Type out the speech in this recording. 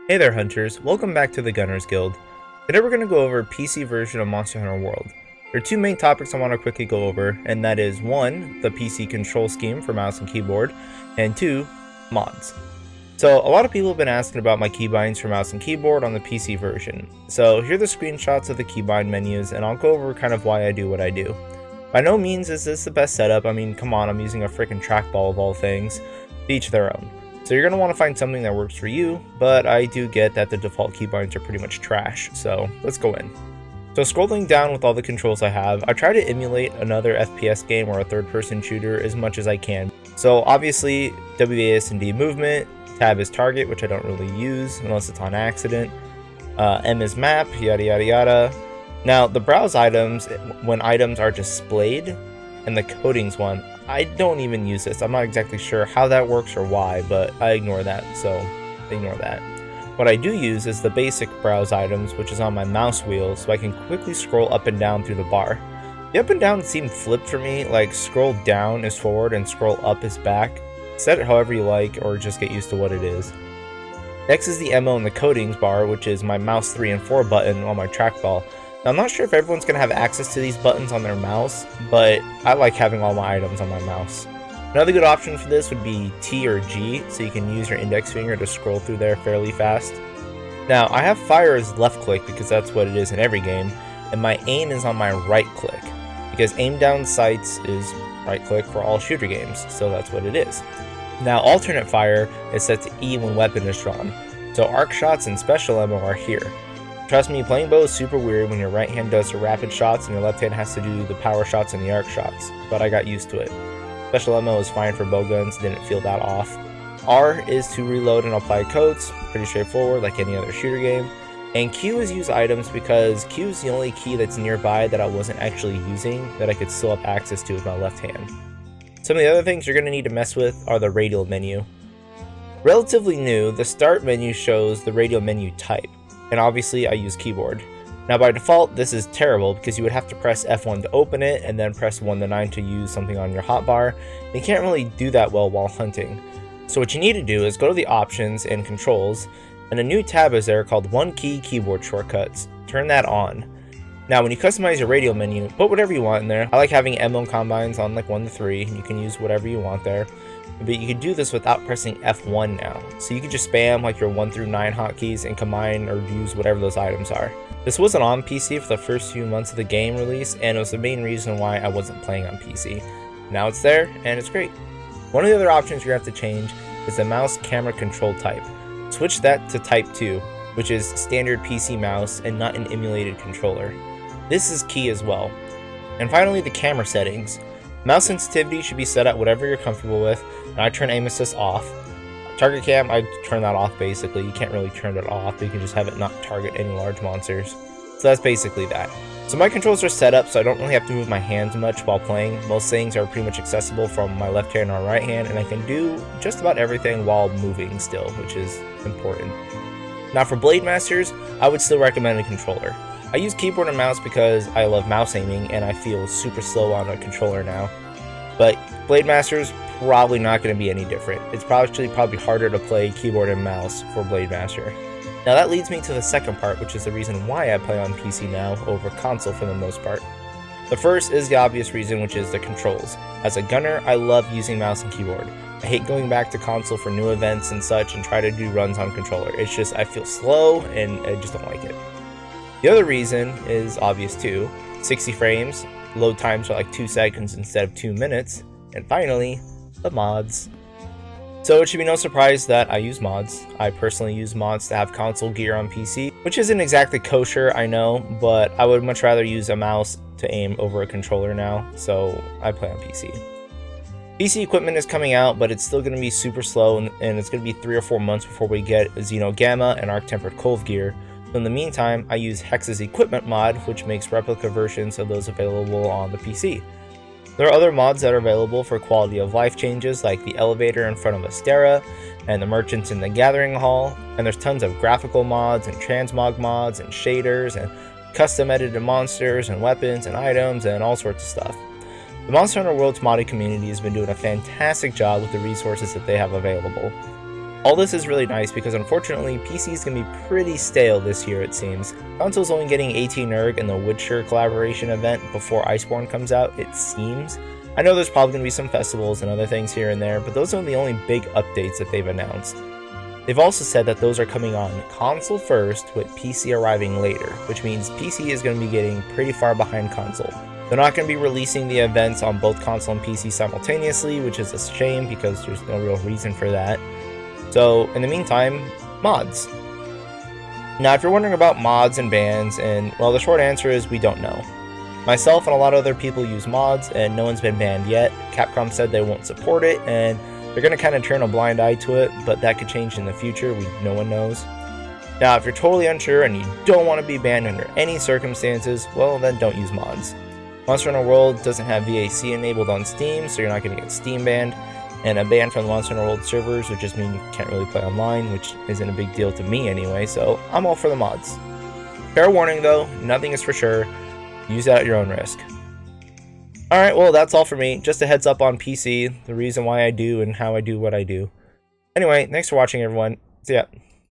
Hey there hunters, welcome back to the Gunners Guild. Today we're going to go over PC version of Monster Hunter World. There are two main topics I want to quickly go over, and that is 1, the PC control scheme for mouse and keyboard, and 2, mods. So a lot of people have been asking about my keybinds for mouse and keyboard on the PC version. So here are the screenshots of the keybind menus, and I'll go over kind of why I do what I do. By no means is this the best setup. I mean, come on, I'm using a freaking trackball of all things. To each their own. So you're going to want to find something that works for you, but I do get that the default keybinds are pretty much trash, so let's go in. So scrolling down with all the controls I have, I try to emulate another FPS game or a third-person shooter as much as I can. So obviously, WASD movement, tab is target, which I don't really use unless it's on accident, M is map, yada yada yada. Now the browse items, when items are displayed, and the codings one, I don't even use this. I'm not exactly sure how that works or why, but I ignore that, so ignore that. What I do use is the basic browse items, which is on my mouse wheel, so I can quickly scroll up and down through the bar. The up and down seem flipped for me, like scroll down is forward and scroll up is back. Set it however you like, or just get used to what it is. Next is the MO and the codings bar, which is my mouse 3 and 4 button on my trackball. Now, I'm not sure if everyone's going to have access to these buttons on their mouse, but I like having all my items on my mouse. Another good option for this would be T or G, so you can use your index finger to scroll through there fairly fast. Now, I have fire as left click because that's what it is in every game, and my aim is on my right click, because aim down sights is right click for all shooter games, so that's what it is. Now, alternate fire is set to E when weapon is drawn, so arc shots and special ammo are here. Trust me, playing bow is super weird when your right hand does the rapid shots and your left hand has to do the power shots and the arc shots, but I got used to it. Special ammo is fine for bow guns, didn't feel that off. R is to reload and apply codes, pretty straightforward like any other shooter game. And Q is use items because Q is the only key that's nearby that I wasn't actually using that I could still have access to with my left hand. Some of the other things you're going to need to mess with are the radial menu. Relatively new, the start menu shows the radial menu type. And obviously I use keyboard. Now by default this is terrible because you would have to press F1 to open it and then press 1 to 9 to use something on your hotbar. You can't really do that well while hunting. So what you need to do is go to the options and controls, and a new tab is there called 1 key keyboard shortcuts. Turn that on. Now when you customize your radial menu, put whatever you want in there. I like having MO combines on like 1 to 3, you can use whatever you want there. But you can do this without pressing F1 now. So you can just spam like your 1 through 9 hotkeys and combine or use whatever those items are. This wasn't on PC for the first few months of the game release, and it was the main reason why I wasn't playing on PC. Now it's there, and it's great. One of the other options you're going to have to change is the mouse camera control type. Switch that to type 2, which is standard PC mouse and not an emulated controller. This is key as well. And finally, the camera settings. Mouse sensitivity should be set at whatever you're comfortable with, and I turn aim assist off. Target cam, I turn that off basically. You can't really turn it off, but you can just have it not target any large monsters. So that's basically that. So my controls are set up so I don't really have to move my hands much while playing. Most things are pretty much accessible from my left hand or right hand, and I can do just about everything while moving still, which is important. Now for Blade Masters, I would still recommend a controller. I use keyboard and mouse because I love mouse aiming and I feel super slow on a controller now. But Blade Master's probably not going to be any different. It's probably harder to play keyboard and mouse for Blade Master. Now that leads me to the second part, which is the reason why I play on PC now over console for the most part. The first is the obvious reason, which is the controls. As a gunner, I love using mouse and keyboard. I hate going back to console for new events and such and try to do runs on controller. It's just I feel slow and I just don't like it. The other reason is obvious too, 60 frames, load times are like 2 seconds instead of 2 minutes, and finally, the mods. So it should be no surprise that I use mods. I personally use mods to have console gear on PC, which isn't exactly kosher, I know, but I would much rather use a mouse to aim over a controller now, so I play on PC. PC equipment is coming out, but it's still going to be super slow, and it's going to be 3 or 4 months before we get Xeno Gamma and Arc Tempered Cove gear. So in the meantime, I use Hex's equipment mod, which makes replica versions of those available on the PC. There are other mods that are available for quality of life changes, like the elevator in front of Astera, and the merchants in the gathering hall, and there's tons of graphical mods, and transmog mods, and shaders, and custom edited monsters, and weapons, and items, and all sorts of stuff. The Monster Hunter World's modding community has been doing a fantastic job with the resources that they have available. All this is really nice because unfortunately PC is going to be pretty stale this year, it seems. Console's only getting 18 ERG in the Witcher collaboration event before Iceborne comes out, it seems. I know there's probably going to be some festivals and other things here and there, but those are the only big updates that they've announced. They've also said that those are coming on console first, with PC arriving later, which means PC is going to be getting pretty far behind console. They're not going to be releasing the events on both console and PC simultaneously, which is a shame because there's no real reason for that. So, in the meantime, mods. Now, if you're wondering about mods and bans, and well, the short answer is we don't know. Myself and a lot of other people use mods, and no one's been banned yet. Capcom said they won't support it, and they're going to kind of turn a blind eye to it, but that could change in the future, no one knows. Now, if you're totally unsure and you don't want to be banned under any circumstances, well, then don't use mods. Monster Hunter World doesn't have VAC enabled on Steam, so you're not going to get Steam banned. And a ban from the Monster Hunter World servers would just mean you can't really play online, which isn't a big deal to me anyway, so I'm all for the mods. Fair warning though, nothing is for sure. Use that at your own risk. Alright, well that's all for me. Just a heads up on PC, the reason why I do and how I do what I do. Anyway, thanks for watching everyone. See ya.